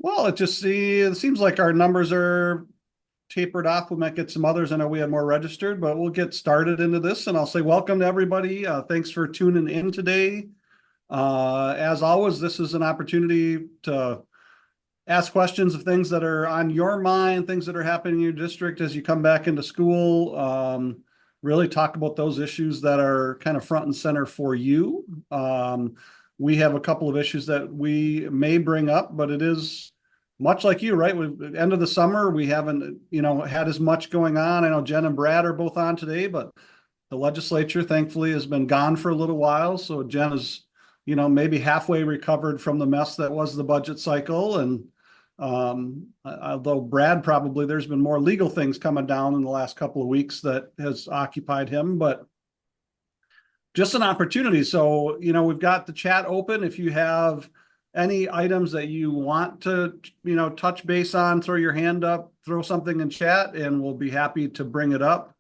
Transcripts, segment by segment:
Well, it seems like our numbers are tapered off. We might get some others. I know we had more registered, but we'll get started into this. And I'll say welcome to everybody. Thanks for tuning in today. As always, this is an opportunity to ask questions of things that are on your mind, things that are happening in your district as you come back into school. Really talk about those issues that are kind of front and center for you. We have a couple of issues that we may bring up, but it is much like you, right? End of the summer, we haven't, had as much going on. I know Jen and Brad are both on today, but the legislature thankfully has been gone for a little while. So Jen is, maybe halfway recovered from the mess that was the budget cycle. And although Brad probably, there's been more legal things coming down in the last couple of weeks that has occupied him, but just an opportunity. So, we've got the chat open. If you have any items that you want to, touch base on, throw your hand up, throw something in chat, and we'll be happy to bring it up.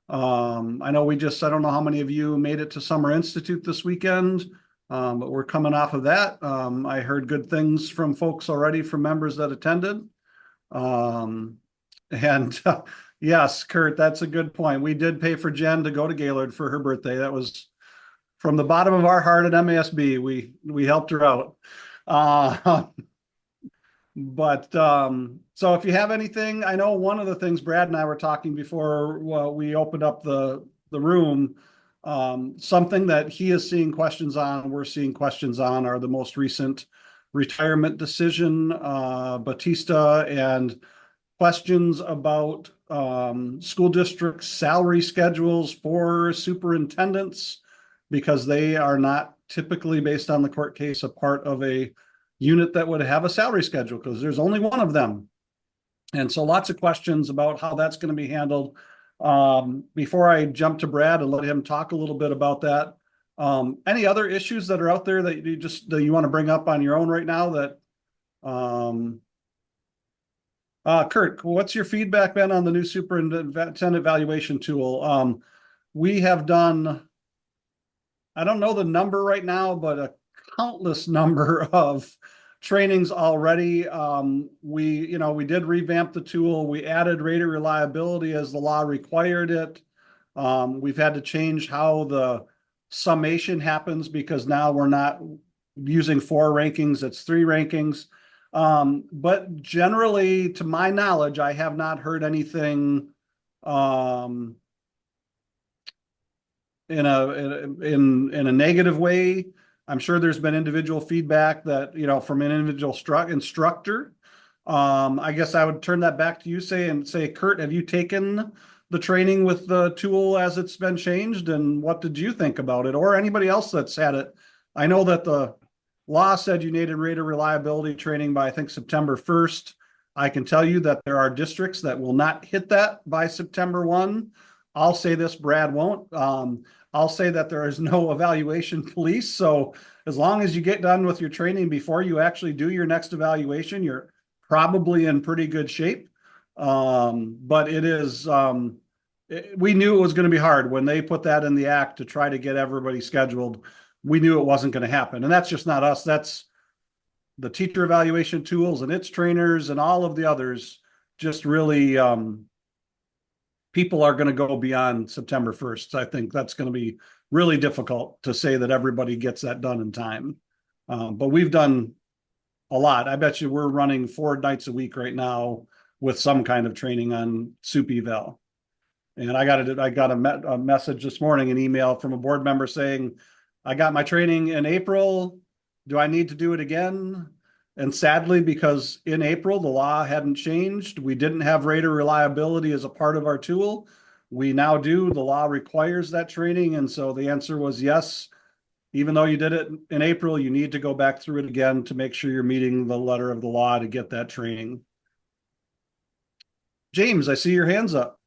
I know I don't know how many of you made it to Summer Institute this weekend. But we're coming off of that. I heard good things from folks already from members that attended. And yes, Kurt, that's a good point. We did pay for Jen to go to Gaylord for her birthday. That was from the bottom of our heart at MASB. We helped her out. Uh, but so if you have anything, I know one of the things Brad and I were talking before we opened up the room. Something that he is seeing questions on, we're seeing questions on, are the most recent retirement decision, Batista, and questions about school district salary schedules for superintendents, because they are not typically, based on the court case, a part of a unit that would have a salary schedule because there's only one of them. And so lots of questions about how that's going to be handled. Before I jump to Brad and let him talk a little bit about that, any other issues that are out there that you want to bring up on your own right now that, Kurt, what's your feedback been on the new superintendent evaluation tool? We have done, I don't know the number right now, but a countless number of trainings already. We did revamp the tool. We added rater reliability as the law required it. We've had to change how the summation happens because now we're not using 4 rankings, it's 3 rankings. But generally, to my knowledge, I have not heard anything in a negative way. I'm sure there's been individual feedback that, from an individual instructor. I guess I would turn that back to you, say, Kurt, have you taken the training with the tool as it's been changed, and what did you think about it, or anybody else that's had it? I know that the law said you needed rater reliability training by, I think, September 1st. I can tell you that there are districts that will not hit that by September 1. I'll say this, Brad won't. I'll say that there is no evaluation police. So as long as you get done with your training before you actually do your next evaluation, you're probably in pretty good shape. But it is, we knew it was going to be hard when they put that in the act to try to get everybody scheduled. We knew it wasn't going to happen. And that's just not us. That's the teacher evaluation tools and its trainers and all of the others. Just really, people are going to go beyond September 1st. I think that's going to be really difficult to say that everybody gets that done in time. But we've done a lot. I bet you we're running 4 nights a week right now with some kind of training on soup eval. And I got a message this morning, an email from a board member saying, I got my training in April. Do I need to do it again? And sadly, because in April, the law hadn't changed, we didn't have rater reliability as a part of our tool. We now do. The law requires that training. And so the answer was yes. Even though you did it in April, you need to go back through it again to make sure you're meeting the letter of the law to get that training. James, I see your hands up.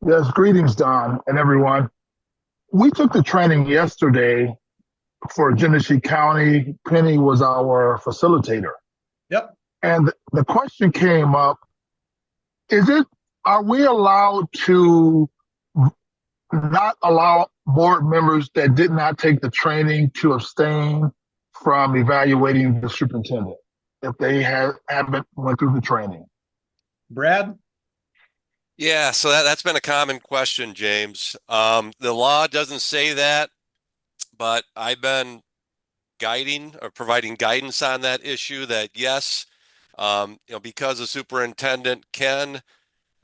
Yes, greetings, Don, and everyone. We took the training yesterday for Genesee County. Penny was our facilitator. Yep. And the question came up, are we allowed to not allow board members that did not take the training to abstain from evaluating the superintendent? if they haven't went through the training. Brad? Yeah, so that's been a common question, James. The law doesn't say that, but I've been guiding or providing guidance on that issue that yes, because a superintendent can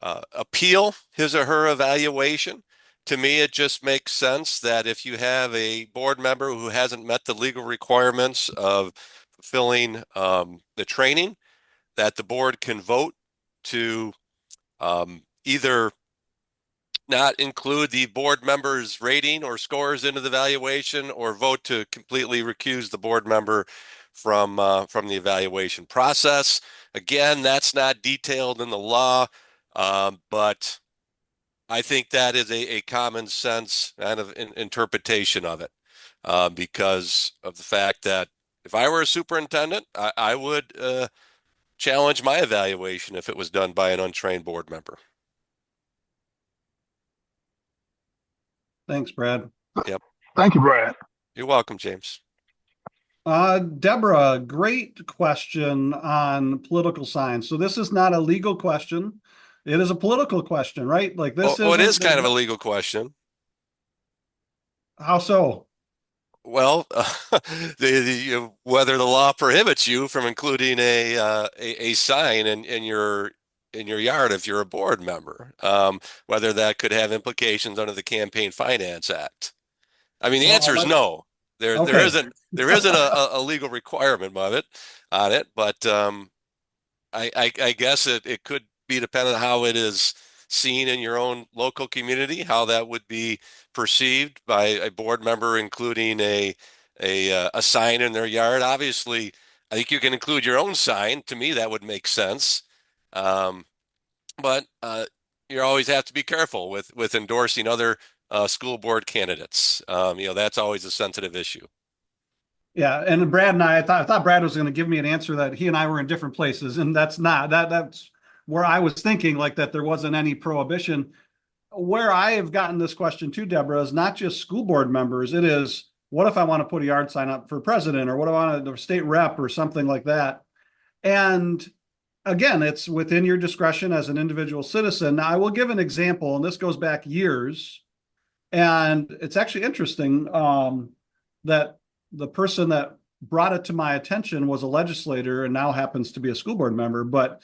appeal his or her evaluation, to me, it just makes sense that if you have a board member who hasn't met the legal requirements of fulfilling the training, that the board can vote to either not include the board member's rating or scores into the evaluation, or vote to completely recuse the board member from the evaluation process. Again, that's not detailed in the law, but I think that is a common sense kind of interpretation of it, because of the fact that if I were a superintendent, I would challenge my evaluation if it was done by an untrained board member. Thanks, Brad. Yep. Thank you, Brad. You're welcome, James. Deborah, great question on political science. So this is not a legal question. It is a political question, right? Like this Oh, it is isn't, kind of a legal question. how so? Well, whether the law prohibits you from including a sign in your yard if you're a board member, whether that could have implications under the Campaign Finance Act. I mean, the Well, answer is no. There okay. isn't a legal requirement of it on it, but I guess it could be dependent on how it is seen in your own local community, how that would be perceived by a board member, including a sign in their yard. Obviously, I think you can include your own sign. To me, that would make sense. But you always have to be careful with endorsing other school board candidates. That's always a sensitive issue. Yeah, and Brad and I thought Brad was going to give me an answer that he and I were in different places, and that's not that's where I was thinking, like that there wasn't any prohibition. Where I have gotten this question too, Deborah, is not just school board members. It is, what if I want to put a yard sign up for president, or what if I want a state rep or something like that? And again, it's within your discretion as an individual citizen. Now, I will give an example, and this goes back years, and it's actually interesting that the person that brought it to my attention was a legislator and now happens to be a school board member. But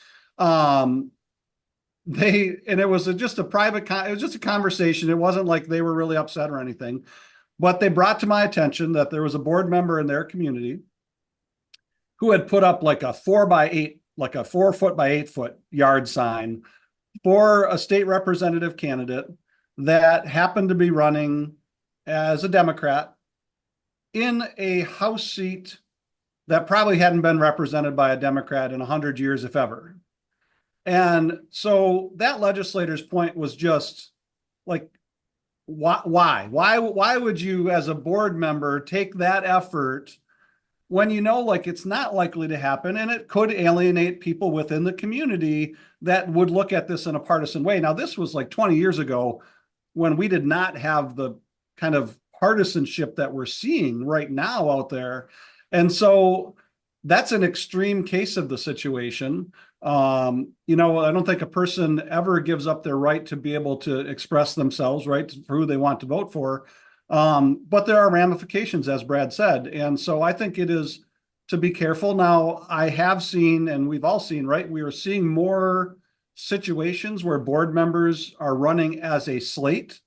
it was just a private, it was just a conversation. It wasn't like they were really upset or anything, but they brought to my attention that there was a board member in their community who had put up like a 4x8, like a 4 foot by 8 foot yard sign for a state representative candidate that happened to be running as a Democrat in a House seat that probably hadn't been represented by a Democrat in 100 years, if ever. And so that legislator's point was just like, why would you as a board member take that effort when you know, like, it's not likely to happen, and it could alienate people within the community that would look at this in a partisan way? Now, this was like 20 years ago when we did not have the kind of partisanship that we're seeing right now out there. And so that's an extreme case of the situation. I don't think a person ever gives up their right to be able to express themselves, right, for who they want to vote for. But there are ramifications, as Brad said. And so I think it is to be careful. Now, I have seen, and we've all seen, right, we are seeing more situations where board members are running as a slate.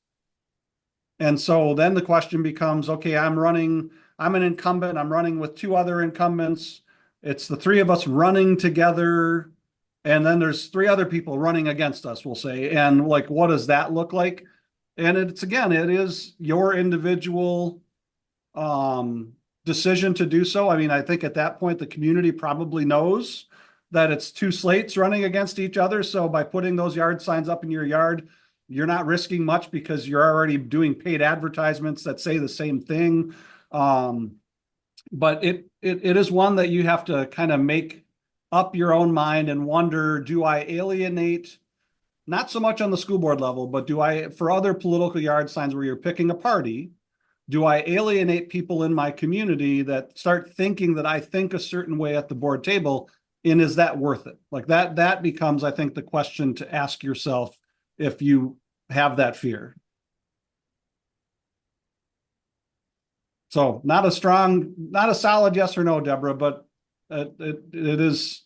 And so then the question becomes, okay, I'm an incumbent, I'm running with two other incumbents. It's the three of us running together. And then there's three other people running against us, we'll say. And like, what does that look like? And it is your individual decision to do so. I mean, I think at that point, the community probably knows that it's two slates running against each other. So by putting those yard signs up in your yard, you're not risking much because you're already doing paid advertisements that say the same thing. But it is one that you have to kind of make up your own mind and wonder, do I alienate, not so much on the school board level, but do I, for other political yard signs where you're picking a party, Do I alienate people in my community that start thinking that I think a certain way at the board table? And is that worth it? Like that becomes, I think, the question to ask yourself if you have that fear. So not a solid yes or no, Deborah, but it is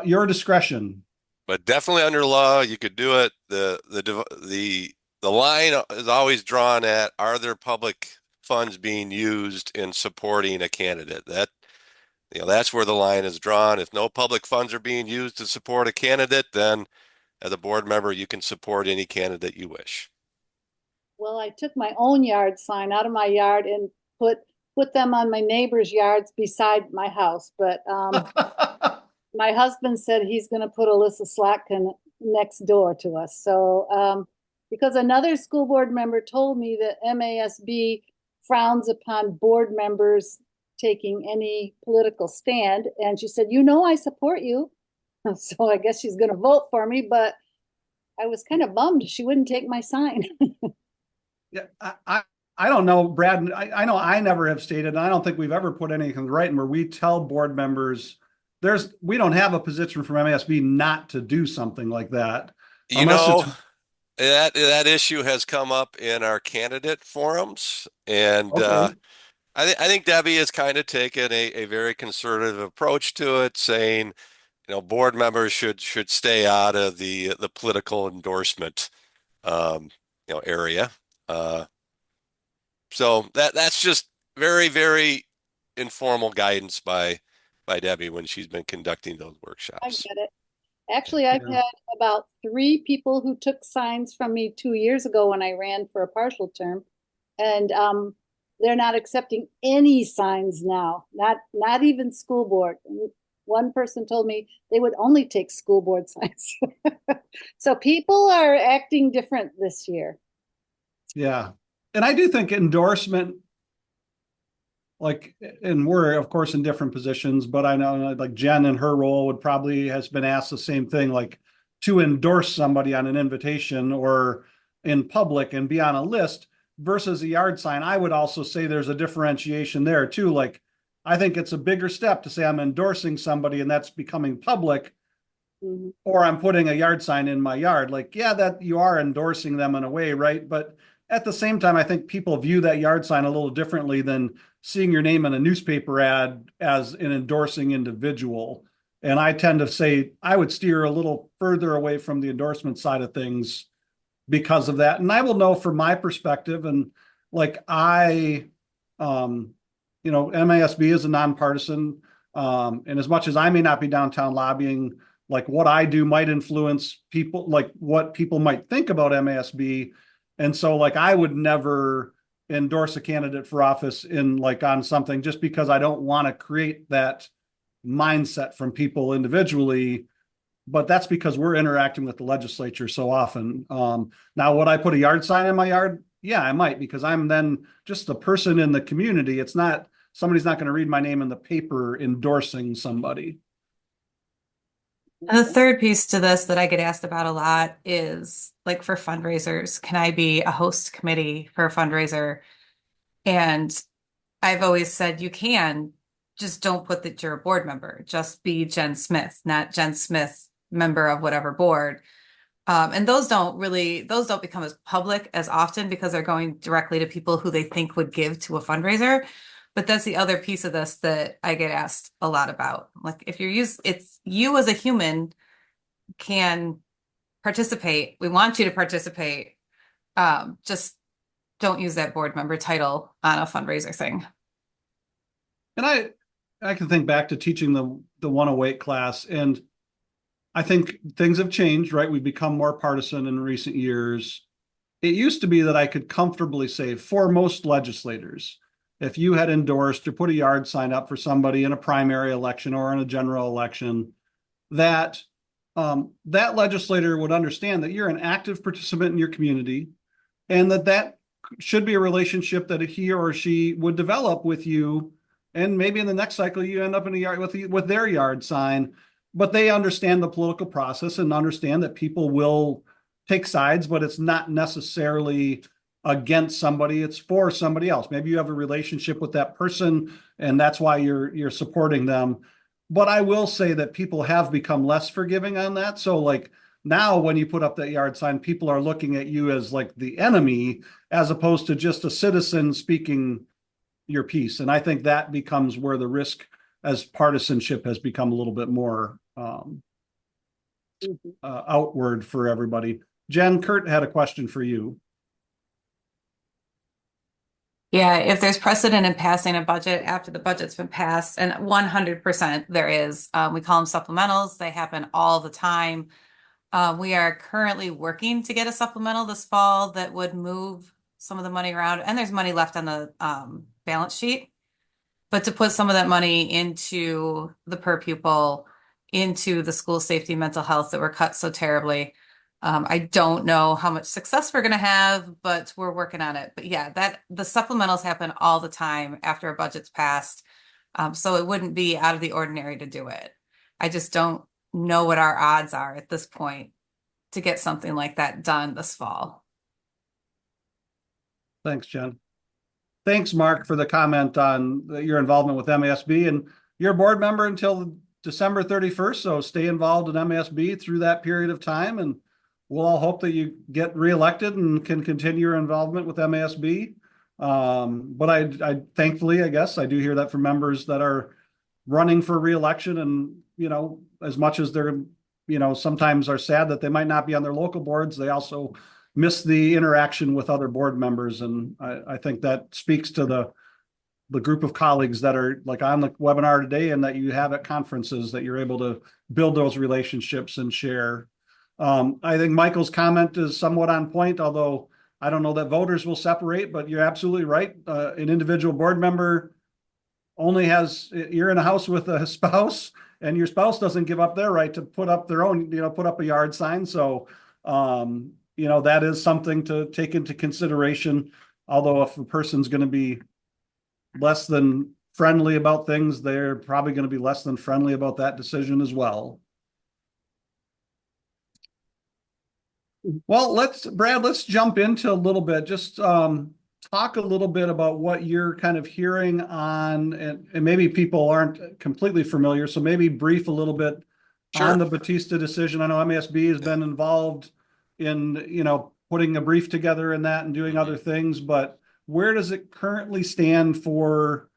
your discretion. But definitely under law, you could do it. The line is always drawn at, are there public funds being used in supporting a candidate? That's where the line is drawn. If no public funds are being used to support a candidate, then as a board member, you can support any candidate you wish. Well, I took my own yard sign out of my yard and put them on my neighbor's yards beside my house. But my husband said he's going to put Alyssa Slatkin next door to us. So because another school board member told me that MASB frowns upon board members taking any political stand, and she said, I support you. So I guess she's going to vote for me, but I was kind of bummed she wouldn't take my sign. Yeah, I don't know, Brad. I know I never have stated, and I don't think we've ever put anything in writing where we tell board members we don't have a position from MASB not to do something like that. You know, that issue has come up in our candidate forums, and okay. I think Debbie has kind of taken a very conservative approach to it, saying, board members should stay out of the political endorsement area. So that's just very, very informal guidance by Debbie when she's been conducting those I workshops. get it. Actually, I've had about 3 people who took signs from me 2 years ago when I ran for a partial term, and they're not accepting any signs now, not even school board. One person told me they would only take school board signs. So people are acting different this year. Yeah. And I do think endorsement, and we're of course in different positions, but I know like Jen in her role has been asked the same thing, like to endorse somebody on an invitation or in public and be on a list versus a yard sign. I would also say there's a differentiation there too. Like, I think it's a bigger step to say I'm endorsing somebody and that's becoming public, or I'm putting a yard sign in my yard. Like, yeah, that you are endorsing them in a way, right? But at the same time, I think people view that yard sign a little differently than seeing your name in a newspaper ad as an endorsing individual. And I tend to say I would steer a little further away from the endorsement side of things because of that. And I will know from my perspective, and like MASB is a nonpartisan. And as much as I may not be downtown lobbying, like what I do might influence people, like what people might think about MASB. And so like I would never endorse a candidate for office on something just because I don't want to create that mindset from people individually. But that's because we're interacting with the legislature so often. Now, would I put a yard sign in my yard? Yeah, I might, because I'm then just a person in the community. Somebody's not going to read my name in the paper endorsing somebody. And the third piece to this that I get asked about a lot is like for fundraisers, can I be a host committee for a fundraiser? And I've always said you can, just don't put that you're a board member. Just be Jen Smith, not Jen Smith, member of whatever board. And those don't become as public as often because they're going directly to people who they think would give to a fundraiser. But that's the other piece of this that I get asked a lot about. Like if it's you as a human can participate. We want you to participate. Just don't use that board member title on a fundraiser thing. And I can think back to teaching the 108 class, and I think things have changed, right? We've become more partisan in recent years. It used to be that I could comfortably say for most legislators, if you had endorsed or put a yard sign up for somebody in a primary election or in a general election, that that legislator would understand that you're an active participant in your community, and that should be a relationship that he or she would develop with you. And maybe in the next cycle, you end up in a yard with their yard sign, but they understand the political process and understand that people will take sides, but it's not necessarily against somebody, it's for somebody else. Maybe you have a relationship with that person and that's why you're supporting them. But I will say that people have become less forgiving on that. So like now when you put up that yard sign, people are looking at you as like the enemy as opposed to just a citizen speaking your piece. And I think that becomes where the risk as partisanship has become a little bit more outward for everybody. Jen, Kurt had a question for you. Yeah, if there's precedent in passing a budget after the budget's been passed, and 100% there is, we call them supplementals. They happen all the time. We are currently working to get a supplemental this fall that would move some of the money around, and there's money left on the balance sheet. But to put some of that money into the per pupil, into the school safety mental health that were cut so terribly. I don't know how much success we're going to have, but we're working on it. But yeah, that the supplementals happen all the time after a budget's passed. So it wouldn't be out of the ordinary to do it. I just don't know what our odds are at this point to get something like that done this fall. Thanks, Jen. Thanks, Mark, for the comment on your involvement with MASB, and you're a board member until December 31st. So stay involved in MASB through that period of time. And we'll all hope that you get reelected and can continue your involvement with MASB. But I thankfully, I guess I do hear that from members that are running for reelection, and, you know, as much as they're, you know, sometimes are sad that they might not be on their local boards, they also miss the interaction with other board members. And I think that speaks to the group of colleagues that are like on the webinar today and that you have at conferences, that you're able to build those relationships and share. I think Michael's comment is somewhat on point, although I don't know that voters will separate, but you're absolutely right. An individual board member only has, you're in a house with a spouse and your spouse doesn't give up their right to put up their own, you know, put up a yard sign. So, you know, that is something to take into consideration. Although if a person's going to be less than friendly about things, they're probably going to be less than friendly about that decision as well. Well, Brad, let's jump into a little bit, just talk a little bit about what you're kind of hearing on, and maybe people aren't completely familiar, so maybe brief a little bit on the Batista decision. I know MASB has been involved in, you know, putting a brief together in that and doing other things, but where does it currently stand for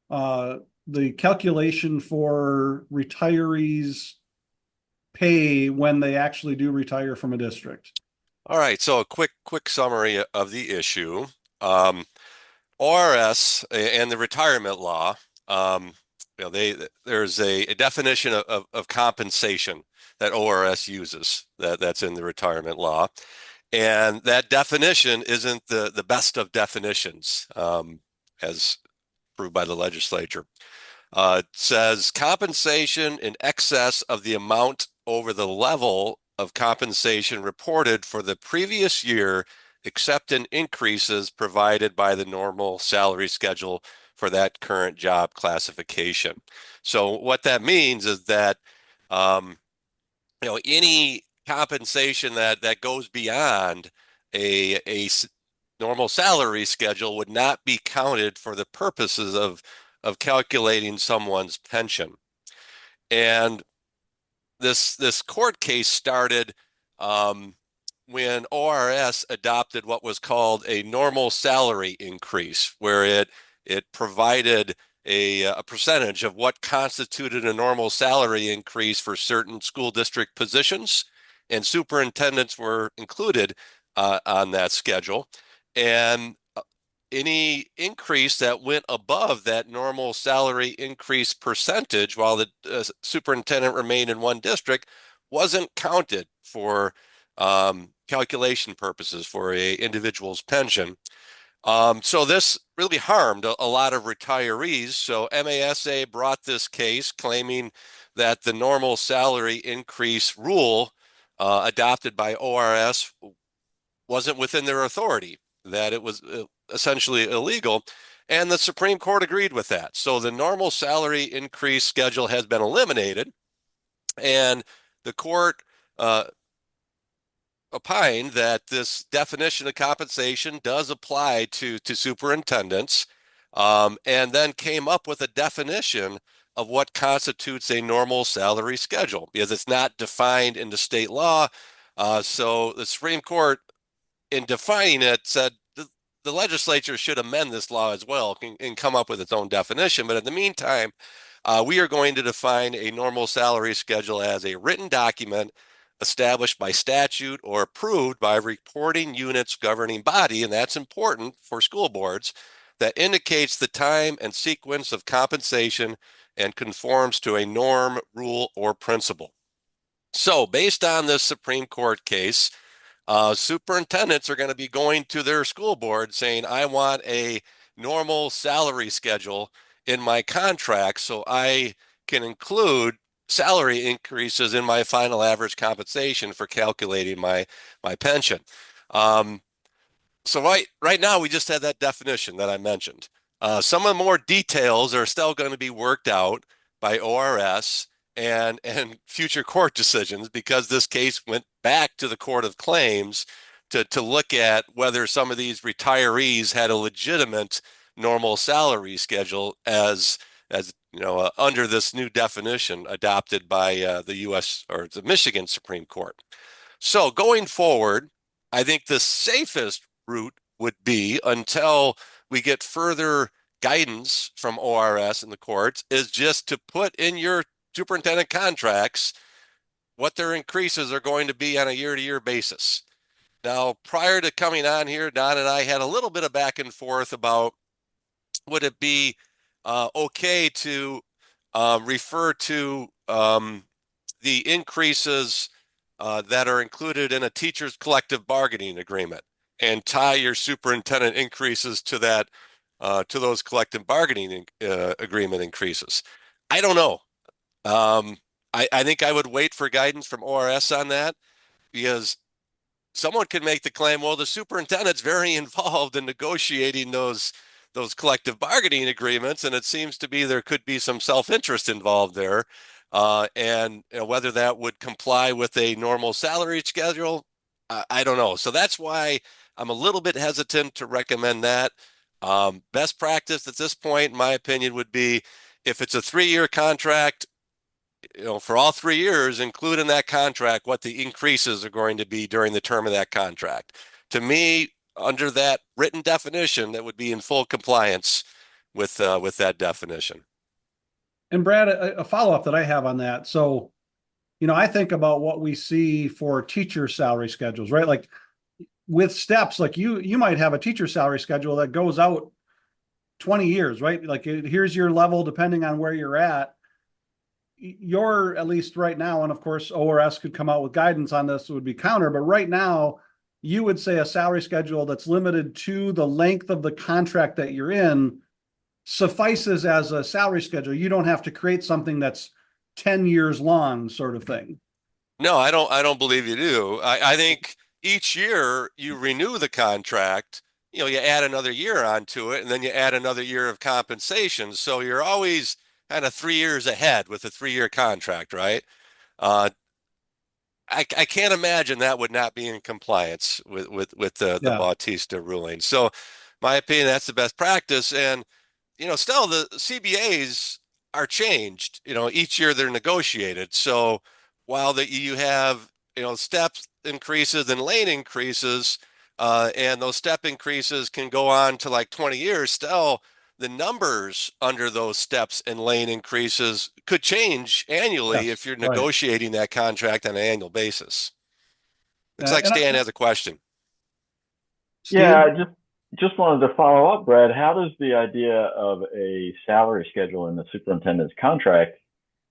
the calculation for retirees' pay when they actually do retire from a district? All right, so a quick summary of the issue. ORS and the retirement law, you know, there's a definition of compensation that ORS uses that's in the retirement law. And that definition isn't the best of definitions, as approved by the legislature. It says compensation in excess of the amount over the level of compensation reported for the previous year, except in increases provided by the normal salary schedule for that current job classification. So what that means is that you know, any compensation that goes beyond a normal salary schedule would not be counted for the purposes of calculating someone's pension. And this court case started when ORS adopted what was called a normal salary increase, where it provided a percentage of what constituted a normal salary increase for certain school district positions, and superintendents were included on that schedule. And any increase that went above that normal salary increase percentage while the superintendent remained in one district wasn't counted for calculation purposes for a individual's pension. So this really harmed a lot of retirees. So MASA brought this case claiming that the normal salary increase rule adopted by ORS wasn't within their authority, that it was essentially illegal. And the Supreme Court agreed with that. So the normal salary increase schedule has been eliminated. And the court opined that this definition of compensation does apply to superintendents, and then came up with a definition of what constitutes a normal salary schedule because it's not defined in the state law. So the Supreme Court, in defining it, said the legislature should amend this law as well and come up with its own definition. But in the meantime, we are going to define a normal salary schedule as a written document established by statute or approved by a reporting unit's governing body, and that's important for school boards, that indicates the time and sequence of compensation and conforms to a norm, rule, or principle. So based on this Supreme Court case, superintendents are going to be going to their school board saying, I want a normal salary schedule in my contract so I can include salary increases in my final average compensation for calculating my pension. So right now we just had that definition that I mentioned. Some of the more details are still going to be worked out by ORS and future court decisions because this case went back to the Court of Claims to look at whether some of these retirees had a legitimate normal salary schedule as under this new definition adopted by the U.S. or the Michigan Supreme Court. So going forward, I think the safest route would be, until we get further guidance from ORS and the courts, is just to put in your superintendent contracts what their increases are going to be on a year-to-year basis. Now, prior to coming on here, Don and I had a little bit of back and forth about would it be okay to refer to the increases that are included in a teacher's collective bargaining agreement and tie your superintendent increases to that, to those collective bargaining agreement increases. I don't know. I think I would wait for guidance from ORS on that, because someone could make the claim, well, the superintendent's very involved in negotiating those collective bargaining agreements, and it seems to be there could be some self-interest involved there. And whether that would comply with a normal salary schedule, I don't know. So that's why I'm a little bit hesitant to recommend that. Best practice at this point, in my opinion, would be if it's a 3-year contract, for all 3 years, include in that contract what the increases are going to be during the term of that contract. To me, under that written definition, that would be in full compliance with that definition. And Brad, a follow-up that I have on that. So, I think about what we see for teacher salary schedules, right? Like with steps, like you might have a teacher salary schedule that goes out 20 years, right? Like here's your level depending on where you're at. You're, at least right now, and of course ORS could come out with guidance on this, would be counter, but right now you would say a salary schedule that's limited to the length of the contract that you're in suffices as a salary schedule. You don't have to create something that's 10 years long, sort of thing. No, I don't believe you do. I think each year you renew the contract, you add another year onto it, and then you add another year of compensation. So you're always kind of 3 years ahead with a 3-year contract, right? I can't imagine that would not be in compliance with the Bautista ruling. So my opinion, that's the best practice. And still the CBAs are changed. Each year they're negotiated. So while you have steps increases and lane increases, and those step increases can go on to like 20 years, still the numbers under those steps and lane increases could change annually if you're negotiating that contract on an annual basis. Looks like Stan has a question. Yeah, I just wanted to follow up, Brad. How does the idea of a salary schedule in the superintendent's contract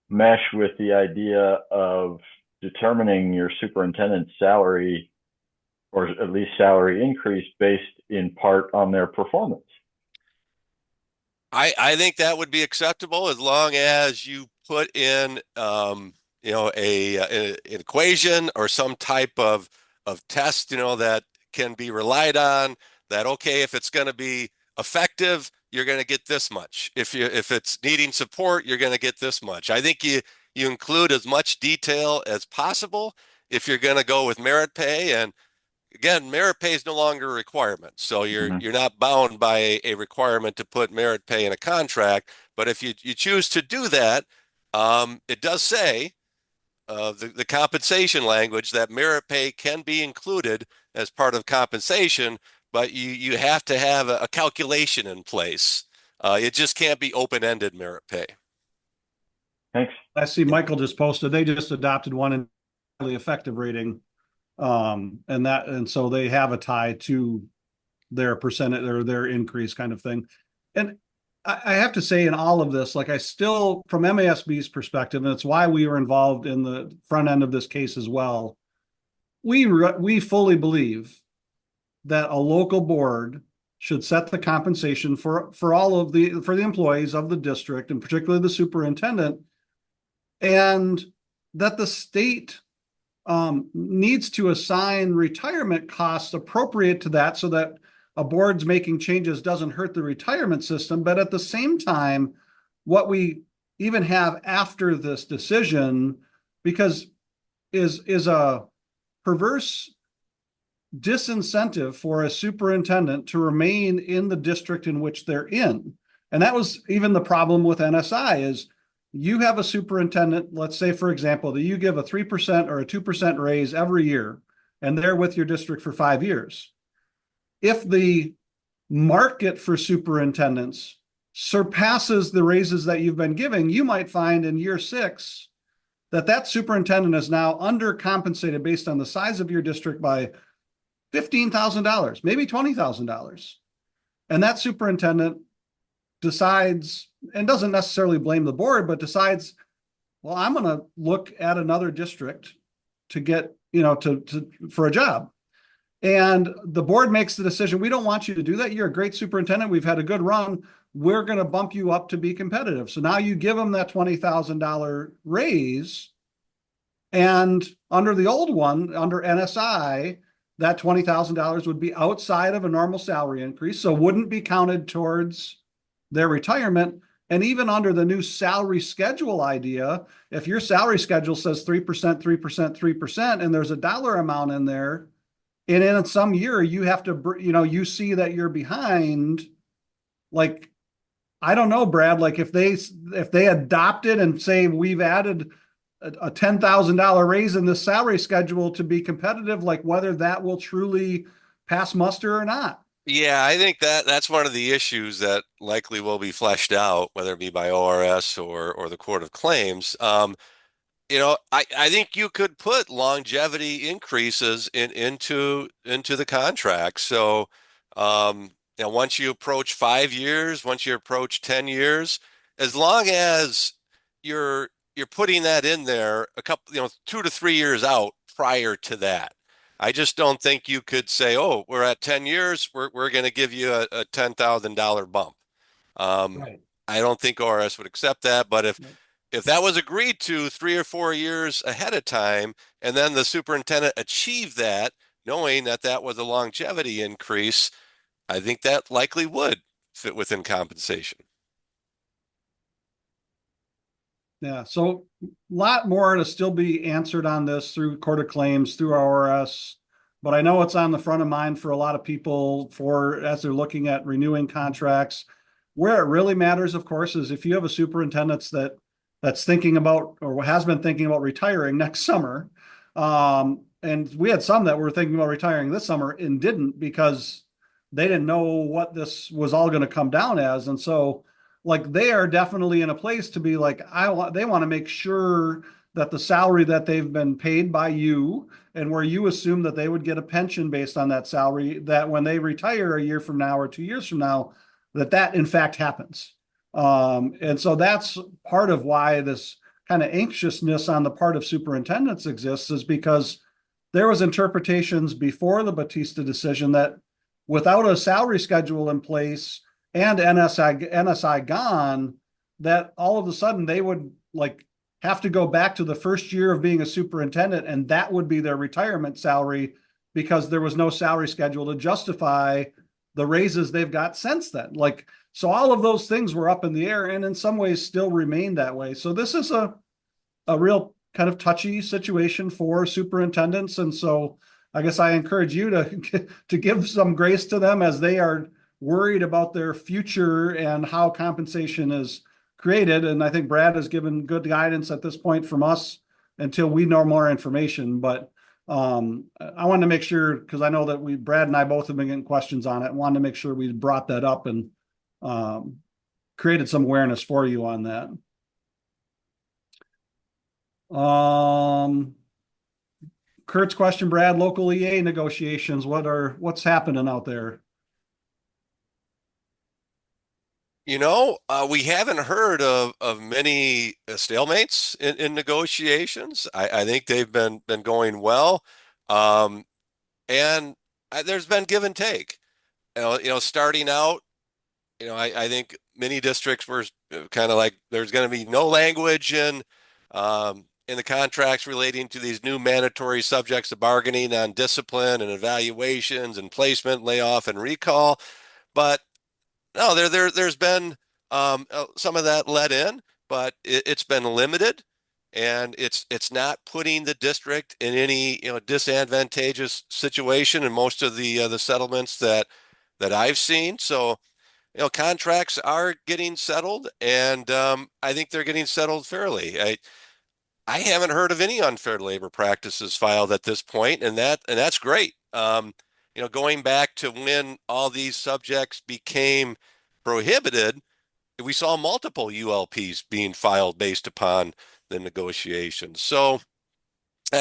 mesh with the idea of determining your superintendent's salary, or at least salary increase, based in part on their performance? I think that would be acceptable as long as you put in an equation or some type of test that can be relied on, that okay, if it's going to be effective, you're going to get this much. If it's needing support, you're going to get this much. I think you include as much detail as possible if you're going to go with merit pay. And again, merit pay is no longer a requirement. So Mhm. you're not bound by a requirement to put merit pay in a contract. But if you choose to do that, it does say the compensation language that merit pay can be included as part of compensation, but you have to have a calculation in place. It just can't be open-ended merit pay. Thanks. I see Michael just posted, they just adopted one in the effective rating. And so they have a tie to their percentage or their increase kind of thing. And I have to say in all of this, like I still, from MASB's perspective, and it's why we were involved in the front end of this case as well, we fully believe that a local board should set the compensation for the employees of the district, and particularly the superintendent, and that the state needs to assign retirement costs appropriate to that so that a board's making changes doesn't hurt the retirement system. But at the same time, what we even have after this decision, because is a perverse disincentive for a superintendent to remain in the district in which they're in. And that was even the problem with NSI is you have a superintendent, let's say, for example, that you give a 3% or a 2% raise every year, and they're with your district for 5 years. If the market for superintendents surpasses the raises that you've been giving, you might find in year 6 that superintendent is now undercompensated based on the size of your district by $15,000, maybe $20,000. And that superintendent decides, and doesn't necessarily blame the board, but decides, well, I'm going to look at another district to get, for a job. And the board makes the decision, we don't want you to do that. You're a great superintendent. We've had a good run. We're going to bump you up to be competitive. So now you give them that $20,000 raise. And under the old one, under NSI, that $20,000 would be outside of a normal salary increase, so wouldn't be counted towards their retirement. And even under the new salary schedule idea, if your salary schedule says 3%, 3%, 3%, and there's a dollar amount in there, and in some year you have to, you see that you're behind, like, I don't know, Brad, like if they adopt it and say we've added a $10,000 raise in the salary schedule to be competitive, like whether that will truly pass muster or not. Yeah, I think that's one of the issues that likely will be fleshed out, whether it be by ORS or the Court of Claims. I think you could put longevity increases into the contract. So, once you approach 5 years, once you approach 10 years, as long as you're putting that in there a couple, 2 to 3 years out prior to that. I just don't think you could say, oh, we're at 10 years, we're going to give you a $10,000 bump. Right. I don't think ORS would accept that, but if that was agreed to 3 or 4 years ahead of time, and then the superintendent achieved that, knowing that that was a longevity increase, I think that likely would fit within compensation. Yeah, so a lot more to still be answered on this through Court of Claims, through ORS, but I know it's on the front of mind for a lot of people as they're looking at renewing contracts. Where it really matters, of course, is if you have a superintendent that's thinking about or has been thinking about retiring next summer. And we had some that were thinking about retiring this summer and didn't because they didn't know what this was all going to come down as. And so like they are definitely in a place to be like, they want to make sure that the salary that they've been paid by you and where you assume that they would get a pension based on that salary, that when they retire a year from now or 2 years from now, that in fact happens. And so that's part of why this kind of anxiousness on the part of superintendents exists, is because there was interpretations before the Batista decision that without a salary schedule in place and NSI gone, that all of a sudden they would like have to go back to the first year of being a superintendent, and that would be their retirement salary because there was no salary schedule to justify the raises they've got since then. Like, so all of those things were up in the air and in some ways still remain that way. So this is a real kind of touchy situation for superintendents. And so I guess I encourage you to give some grace to them as they are worried about their future and how compensation is created. And I think Brad has given good guidance at this point from us until we know more information. But I wanted to make sure, because I know that Brad and I both have been getting questions on it, wanted to make sure we brought that up and created some awareness for you on that. Kurt's question, Brad, local EA negotiations, what's happening out there? We haven't heard of many stalemates in negotiations. I think they've been going well, and there's been give and take. Starting out, I think many districts were kind of like there's going to be no language in the contracts relating to these new mandatory subjects of bargaining on discipline and evaluations and placement, layoff, and recall. But no, there's been some of that let in, but it's been limited, and it's not putting the district in any disadvantageous situation in most of the settlements that I've seen. So contracts are getting settled, and I think they're getting settled fairly. I haven't heard of any unfair labor practices filed at this point, and that's great. Going back to when all these subjects became prohibited, we saw multiple ULPs being filed based upon the negotiations. So,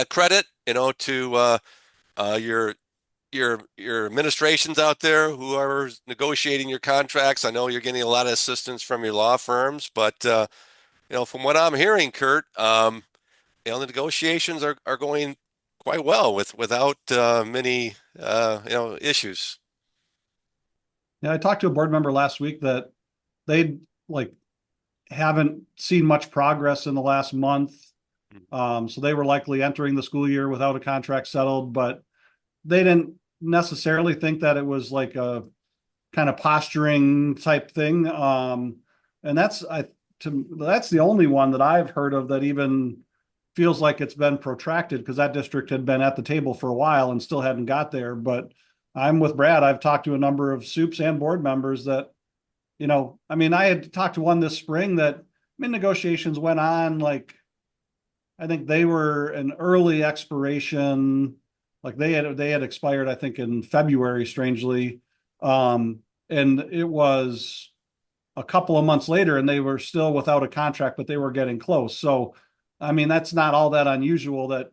credit, to your administrations out there who are negotiating your contracts. I know you're getting a lot of assistance from your law firms, but from what I'm hearing, Kurt, the negotiations are going quite well without many issues. Yeah, I talked to a board member last week that they haven't seen much progress in the last month. So they were likely entering the school year without a contract settled, but they didn't necessarily think that it was like a kind of posturing type thing. And that's the only one that I've heard of that even feels like it's been protracted, because that district had been at the table for a while and still hadn't got there. But I'm with Brad. I've talked to a number of soups and board members that, I had talked to one this spring that negotiations went on, I think they were an early expiration, like they had expired, I think, in February, strangely. And it was a couple of months later and they were still without a contract, but they were getting close. So, that's not all that unusual that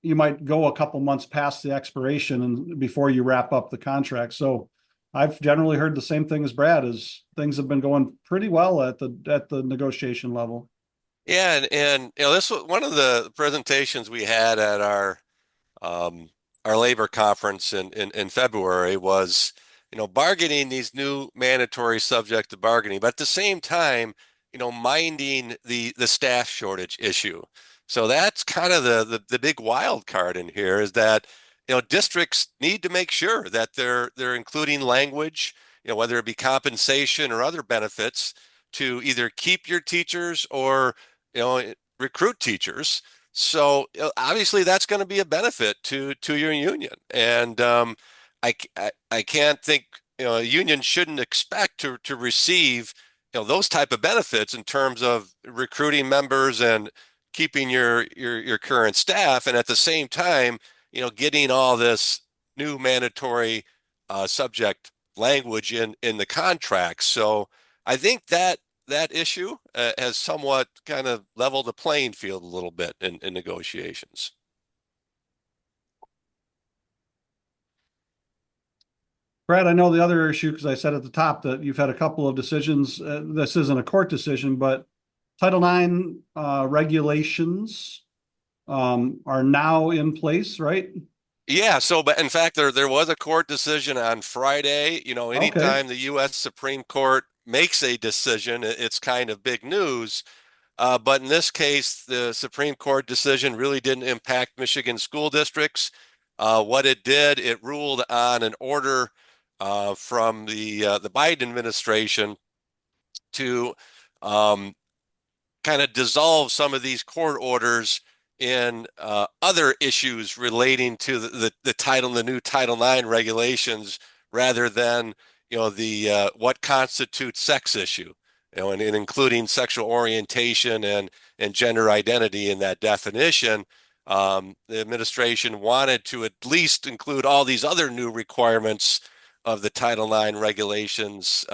you might go a couple months past the expiration and before you wrap up the contract. So I've generally heard the same thing as Brad, is things have been going pretty well at the negotiation level. Yeah, and this was one of the presentations we had at our labor conference in February was, bargaining these new mandatory subject to bargaining, but at the same time, minding the staff shortage issue. So that's kind of the big wild card in here, is that, districts need to make sure that they're including language, whether it be compensation or other benefits, to either keep your teachers or, recruit teachers. So obviously that's going to be a benefit to your union. And I can't think, a union shouldn't expect to receive, those type of benefits in terms of recruiting members and keeping your current staff, and at the same time, getting all this new mandatory subject language in the contract. So I think that issue has somewhat kind of leveled the playing field a little bit in negotiations. Brad, I know the other issue, because I said at the top that you've had a couple of decisions. This isn't a court decision, but Title IX regulations are now in place, right? Yeah, but in fact, there was a court decision on Friday. Anytime the U.S. Supreme Court makes a decision, it's kind of big news. But in this case, the Supreme Court decision really didn't impact Michigan school districts. What it did, it ruled on an order from the Biden administration to kind of dissolve some of these court orders in other issues relating to the title, the new Title IX regulations, rather than the what constitutes sex issue, and including sexual orientation and gender identity in that definition. The administration wanted to at least include all these other new requirements of the Title IX regulations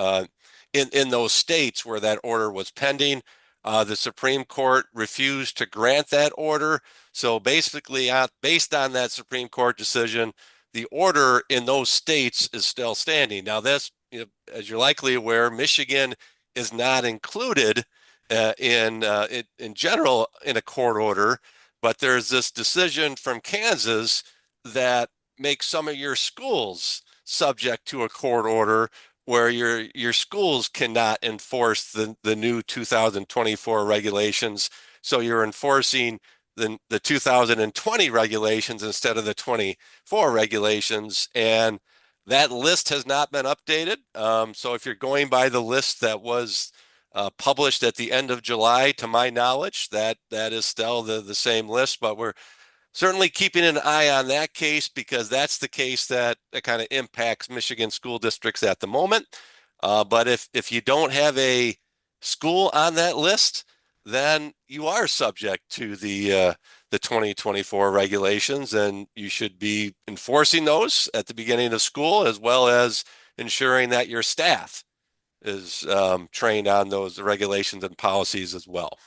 in those states where that order was pending. The Supreme Court refused to grant that order. So basically, based on that Supreme Court decision, the order in those states is still standing. Now, this, as you're likely aware, Michigan is not included in general in a court order, but there's this decision from Kansas that makes some of your schools subject to a court order where your schools cannot enforce the new 2024 regulations. So you're enforcing the 2020 regulations instead of the 24 regulations. And that list has not been updated. So if you're going by the list that was published at the end of July, to my knowledge, that is still the same list, but we're certainly keeping an eye on that case because that's the case that kind of impacts Michigan school districts at the moment. But if you don't have a school on that list, then you are subject to the 2024 regulations, and you should be enforcing those at the beginning of school, as well as ensuring that your staff is trained on those regulations and policies as well.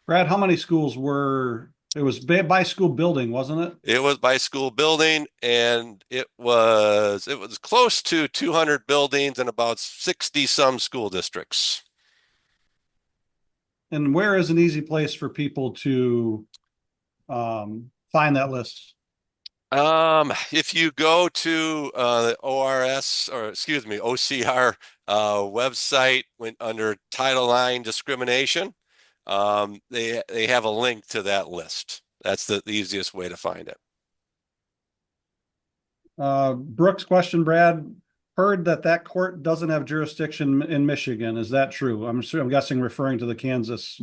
Brad, how many schools were, it was by school building, wasn't it? It was by school building, and it was close to 200 buildings and about 60 some school districts. And where is an easy place for people to find that list? If you go to the OCR website under Title IX discrimination, they have a link to that list. That's the easiest way to find it. Brooks question, Brad, heard that court doesn't have jurisdiction in Michigan. Is that true? I'm guessing referring to the Kansas.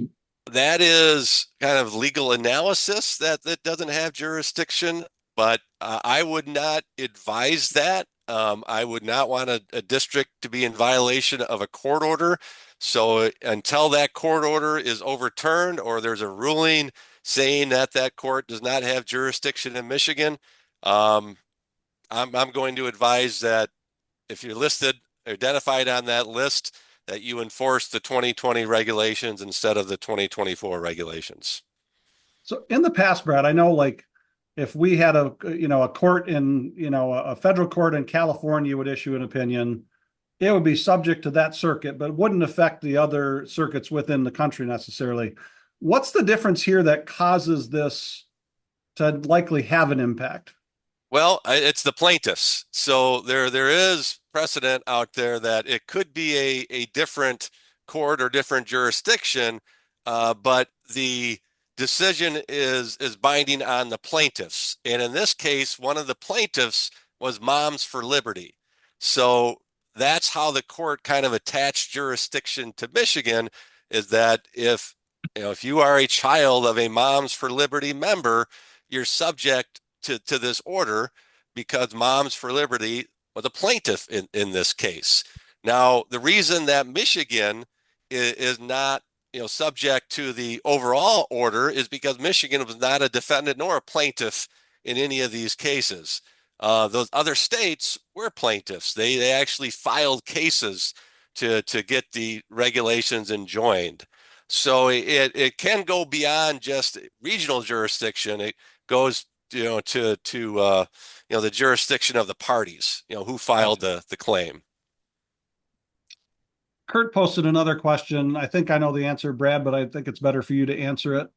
That is kind of legal analysis that doesn't have jurisdiction, but I would not advise that. I would not want a district to be in violation of a court order. So until that court order is overturned or there's a ruling saying that court does not have jurisdiction in Michigan, I'm going to advise that if you're identified on that list, that you enforce the 2020 regulations instead of the 2024 regulations. So in the past, Brad, I know like if we had a court in, a federal court in California would issue an opinion, it would be subject to that circuit, but it wouldn't affect the other circuits within the country necessarily. What's the difference here that causes this to likely have an impact? Well, it's the plaintiffs. So there is precedent out there that it could be a different court or different jurisdiction, but the decision is binding on the plaintiffs. And in this case, one of the plaintiffs was Moms for Liberty. So that's how the court kind of attached jurisdiction to Michigan, is that if you are a child of a Moms for Liberty member, you're subject to this order because Moms for Liberty was a plaintiff in this case. Now, the reason that Michigan is not subject to the overall order is because Michigan was not a defendant nor a plaintiff in any of these cases. Those other states were plaintiffs. They actually filed cases to get the regulations enjoined. So it can go beyond just regional jurisdiction. It goes to the jurisdiction of the parties, who filed the claim. Kurt posted another question. I think I know the answer, Brad, but I think it's better for you to answer it.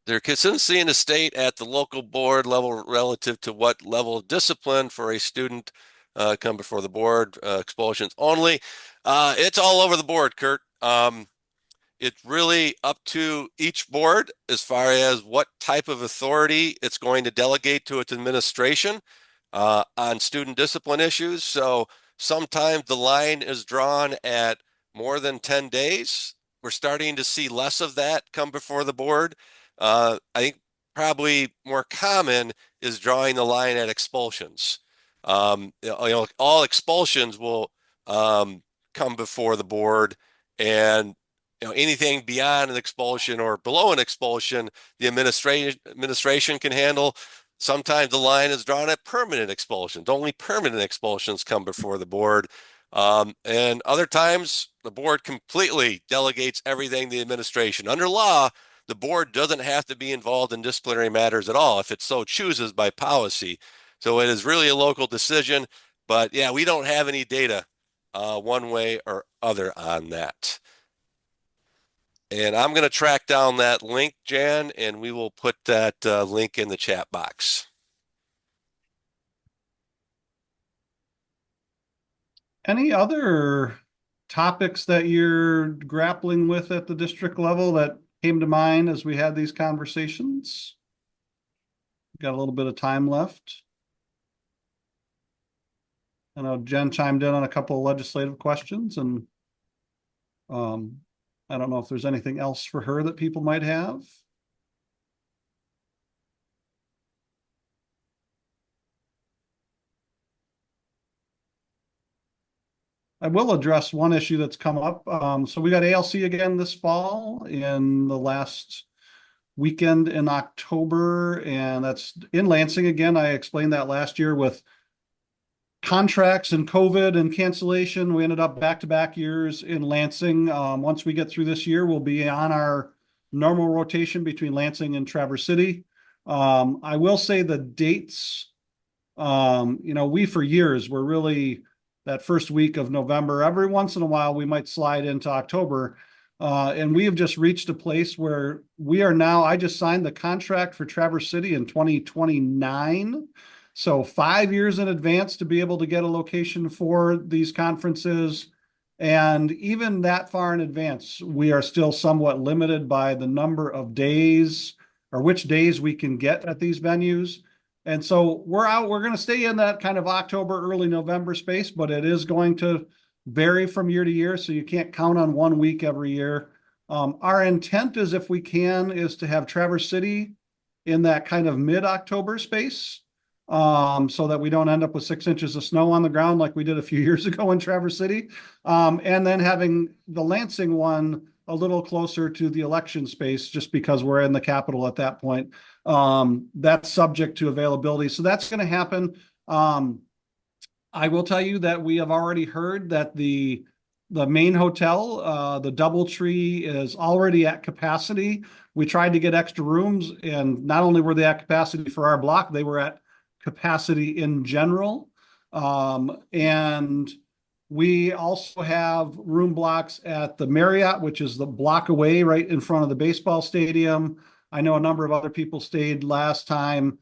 Their consistency in the state at the local board level relative to what level of discipline for a student come before the board, expulsions only. It's all over the board, Kurt. It's really up to each board as far as what type of authority it's going to delegate to its administration on student discipline issues. So sometimes the line is drawn at more than 10 days. We're starting to see less of that come before the board. I think probably more common is drawing the line at expulsions. All expulsions will come before the board, and anything beyond an expulsion or below an expulsion, the administration can handle. Sometimes the line is drawn at permanent expulsions. Only permanent expulsions come before the board. And other times the board completely delegates everything to the administration. Under law, the board doesn't have to be involved in disciplinary matters at all if it so chooses by policy. So it is really a local decision. But yeah, we don't have any data one way or other on that. And I'm going to track down that link, Jan, and we will put that link in the chat box. Any other topics that you're grappling with at the district level that came to mind as we had these conversations? Got a little bit of time left. I know Jen chimed in on a couple of legislative questions, and I don't know if there's anything else for her that people might have. I will address one issue that's come up. So we got ALC again this fall in the last weekend in October, and that's in Lansing again. I explained that last year with contracts and COVID and cancellation. We ended up back-to-back years in Lansing. Once we get through this year, we'll be on our normal rotation between Lansing and Traverse City. I will say the dates, we for years were really that first week of November. Every once in a while, we might slide into October. And we have just reached a place where we are now, I just signed the contract for Traverse City in 2029. So 5 years in advance to be able to get a location for these conferences. And even that far in advance, we are still somewhat limited by the number of days or which days we can get at these venues. And so we're going to stay in that kind of October, early November space, but it is going to vary from year to year. So you can't count on 1 week every year. Our intent is, if we can, is to have Traverse City in that kind of mid-October space, so that we don't end up with 6 inches of snow on the ground like we did a few years ago in Traverse City. And then having the Lansing one a little closer to the election space, just because we're in the capital at that point. That's subject to availability. So that's going to happen. I will tell you that we have already heard that the main hotel, the DoubleTree, is already at capacity. We tried to get extra rooms, and not only were they at capacity for our block, they were at capacity in general. And we also have room blocks at the Marriott, which is the block away right in front of the baseball stadium. I know a number of other people stayed last time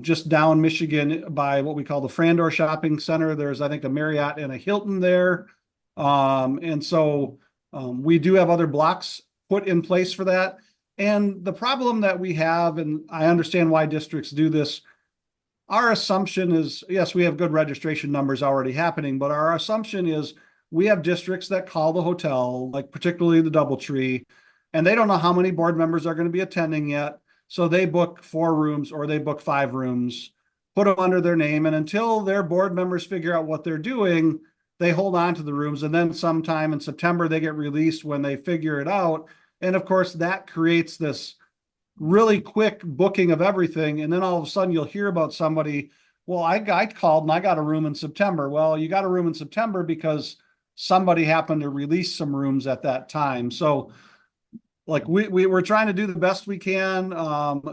just down Michigan by what we call the Frandor Shopping Center. There's, I think, a Marriott and a Hilton there. And so we do have other blocks put in place for that. And the problem that we have, and I understand why districts do this, our assumption is, yes, we have good registration numbers already happening, but our assumption is we have districts that call the hotel, like particularly the DoubleTree, and they don't know how many board members are going to be attending yet. So they book 4 rooms or they book 5 rooms, put them under their name. And until their board members figure out what they're doing, they hold on to the rooms. And then sometime in September, they get released when they figure it out. And of course, that creates this really quick booking of everything. And then all of a sudden you'll hear about somebody, well, I called and I got a room in September. Well, you got a room in September because somebody happened to release some rooms at that time. So like we're trying to do the best we can.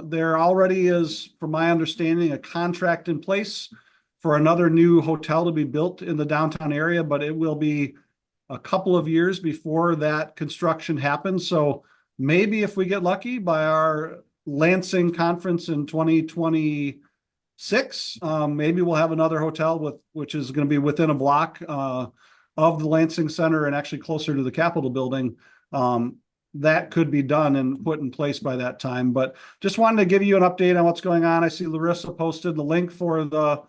There already is, from my understanding, a contract in place for another new hotel to be built in the downtown area, but it will be a couple of years before that construction happens. So maybe if we get lucky by our Lansing conference in 2026, maybe we'll have another hotel which is going to be within a block of the Lansing Center and actually closer to the Capitol building. That could be done and put in place by that time. But just wanted to give you an update on what's going on. I see Larissa posted the link for the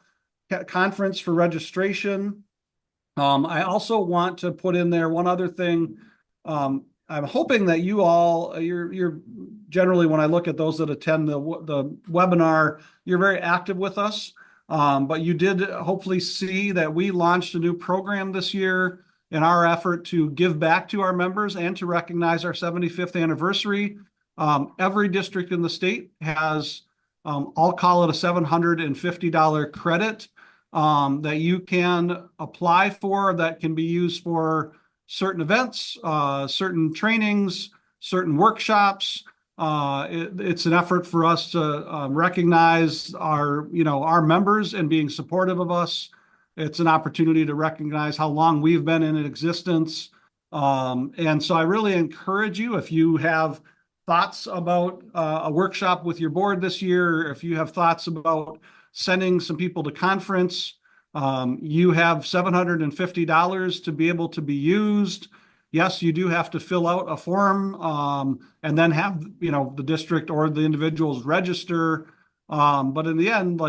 conference for registration. I also want to put in there one other thing. I'm hoping that you all, you're generally, when I look at those that attend the webinar, you're very active with us. But you did hopefully see that we launched a new program this year in our effort to give back to our members and to recognize our 75th anniversary. Every district in the state has, I'll call it a $750 credit that you can apply for that can be used for certain events, certain trainings, certain workshops. It's an effort for us to recognize our members and being supportive of us. It's an opportunity to recognize how long we've been in existence. And so I really encourage you, if you have thoughts about a workshop with your board this year, if you have thoughts about sending some people to conference, you have $750 to be able to be used. Yes, you do have to fill out a form and then have the district or the individuals register. But in the end,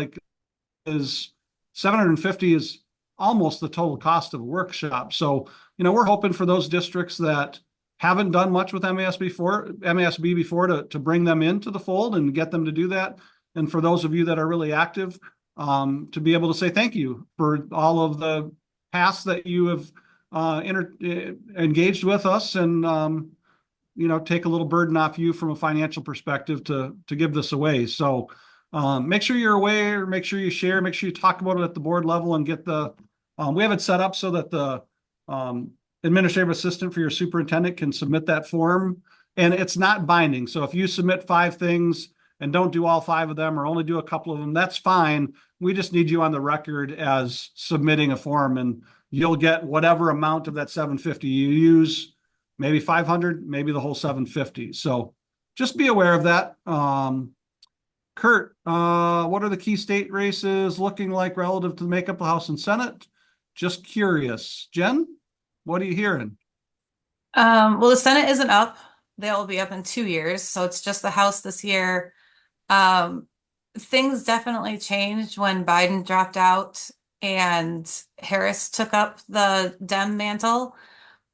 is 750 is almost the total cost of a workshop. So, we're hoping for those districts that haven't done much with MASB before to bring them into the fold and get them to do that. And for those of you that are really active, to be able to say thank you for all of the past that you have engaged with us and, take a little burden off you from a financial perspective to give this away. So make sure you're aware, make sure you share, make sure you talk about it at the board level and get we have it set up so that the administrative assistant for your superintendent can submit that form, and it's not binding. So if you submit 5 things and don't do all 5 of them or only do a couple of them, that's fine. We just need you on the record as submitting a form, and you'll get whatever amount of that 750 you use, maybe 500, maybe the whole 750. So just be aware of that. Kurt, what are the key state races looking like relative to the makeup of the House and Senate? Just curious. Jen, what are you hearing? Well, the Senate isn't up. They'll be up in 2 years. So it's just the House this year. Things definitely changed when Biden dropped out and Harris took up the Dem mantle.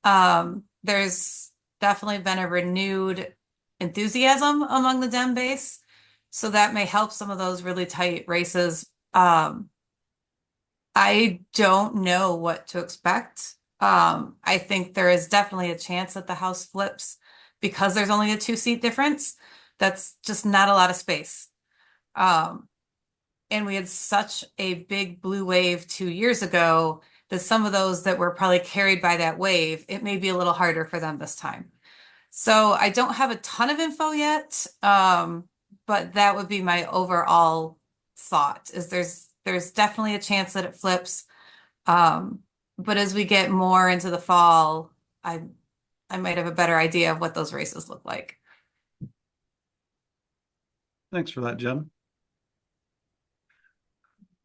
There's definitely been a renewed enthusiasm among the Dem base. So that may help some of those really tight races. I don't know what to expect. I think there is definitely a chance that the House flips because there's only a 2-seat difference. That's just not a lot of space. And we had such a big blue wave 2 years ago that some of those that were probably carried by that wave, it may be a little harder for them this time. So I don't have a ton of info yet, but that would be my overall thought is there's definitely a chance that it flips. But as we get more into the fall, I might have a better idea of what those races look like. Thanks for that, Jen.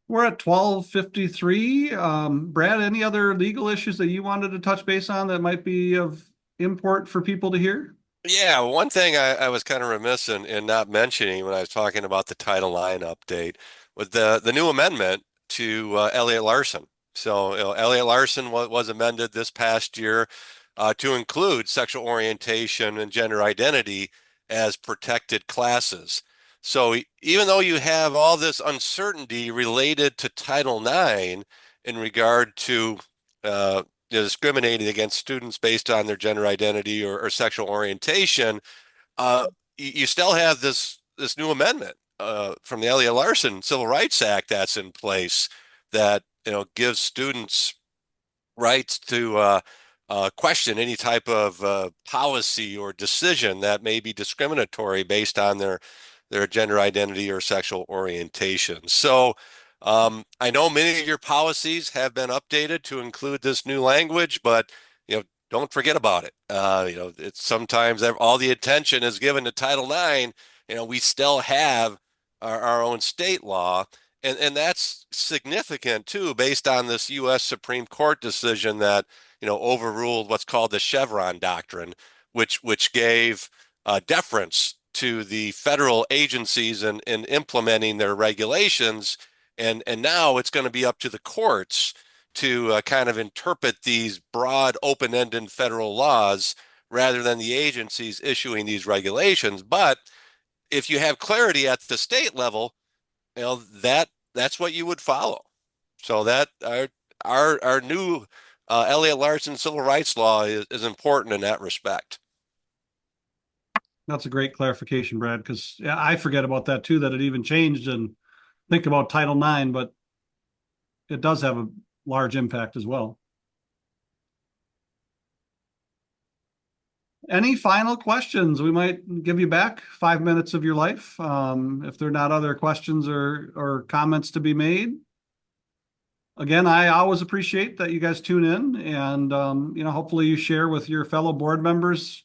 We're at 12:53. Brad, any other legal issues that you wanted to touch base on that might be of import for people to hear? Yeah, one thing I was kind of remiss in not mentioning when I was talking about the Title IX update was the new amendment to Elliott Larson. So, Elliott Larson was amended this past year to include sexual orientation and gender identity as protected classes. So even though you have all this uncertainty related to Title IX in regard to discriminating against students based on their gender identity or sexual orientation, you still have this new amendment from the Elliott Larson Civil Rights Act that's in place that gives students rights to question any type of policy or decision that may be discriminatory based on their gender identity or sexual orientation. So I know many of your policies have been updated to include this new language, but don't forget about it. It's sometimes all the attention is given to Title IX. We still have our own state law, and that's significant too, based on this U.S. Supreme Court decision that overruled what's called the Chevron doctrine, which gave deference to the federal agencies in implementing their regulations, and now it's going to be up to the courts to kind of interpret these broad, open-ended federal laws rather than the agencies issuing these regulations. But if you have clarity at the state level, you know, that's what you would follow. So that our new Elliott Larson civil rights law is important in that respect. That's a great clarification, Brad, because yeah, I forget about that too, that it even changed and think about Title IX, but it does have a large impact as well. Any final questions? We might give you back 5 minutes of your life. If there are not other questions or comments to be made. Again, I always appreciate that you guys tune in and, you know, hopefully you share with your fellow board members,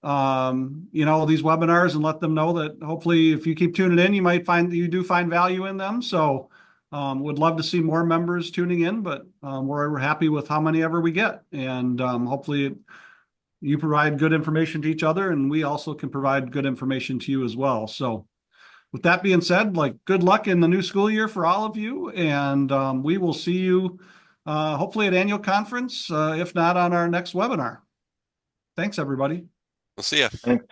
you know, these webinars and let them know that hopefully if you keep tuning in, you might find that you do find value in them. So, would love to see more members tuning in, but, we're happy with how many ever we get. And, hopefully you provide good information to each other and we also can provide good information to you as well. So with that being said, like good luck in the new school year for all of you. And we will see you hopefully at annual conference, if not on our next webinar. Thanks, everybody. We'll see you. Thanks.